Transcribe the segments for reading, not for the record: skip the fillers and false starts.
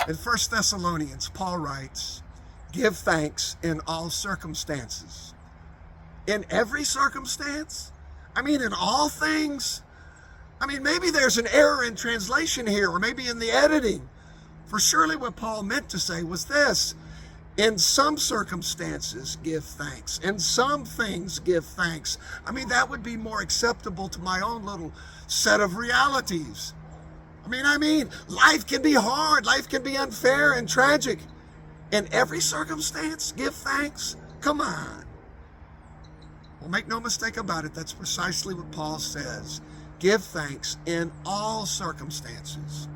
In 1 Thessalonians, Paul writes, "Give thanks in all circumstances." In every circumstance? In all things? Maybe there's an error in translation here, or maybe in the editing. For surely what Paul meant to say was this: in some circumstances, give thanks. In some things, give thanks. That would be more acceptable to my own little set of realities. Life can be hard. Life can be unfair and tragic. In every circumstance, give thanks? Come on. Well, make no mistake about it. That's precisely what Paul says. Give thanks in all circumstances.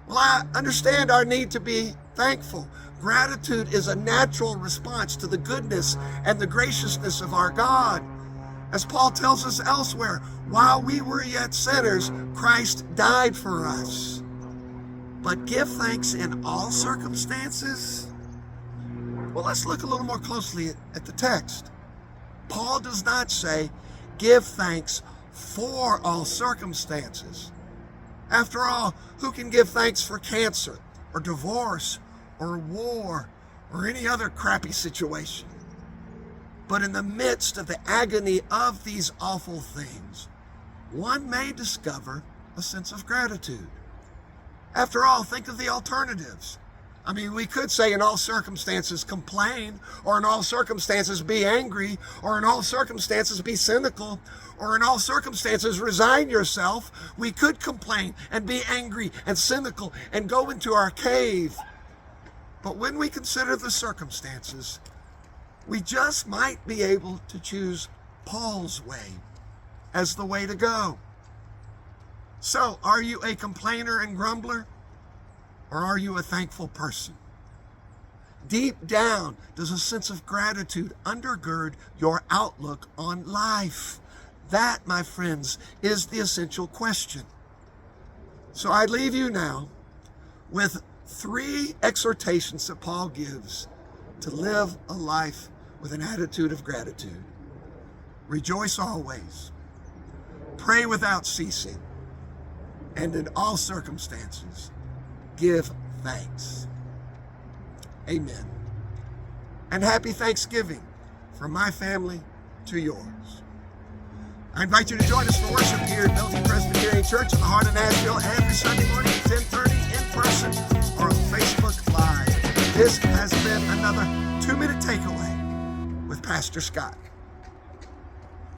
Well, I understand our need to be thankful. Gratitude is a natural response to the goodness and the graciousness of our God. As Paul tells us elsewhere, while we were yet sinners, Christ died for us. But give thanks in all circumstances? Well, let's look a little more closely at the text. Paul does not say, give thanks for all circumstances. After all, who can give thanks for cancer, or divorce, or war, or any other crappy situation? But in the midst of the agony of these awful things, one may discover a sense of gratitude. After all, think of the alternatives. We could say in all circumstances complain, or in all circumstances be angry, or in all circumstances be cynical, or in all circumstances resign yourself. We could complain and be angry and cynical and go into our cave. But when we consider the circumstances, we just might be able to choose Paul's way as the way to go. So, are you a complainer and grumbler? Or are you a thankful person? Deep down, does a sense of gratitude undergird your outlook on life? That, my friends, is the essential question. So I leave you now with 3 exhortations that Paul gives to live a life with an attitude of gratitude. Rejoice always. Pray without ceasing. And in all circumstances, give thanks. Amen. And happy Thanksgiving from my family to yours. I invite you to join us for worship here at Bellevue Presbyterian Church in the heart of Nashville every Sunday morning at 10:30 in person or on Facebook Live. This has been another 2-minute takeaway with Pastor Scott.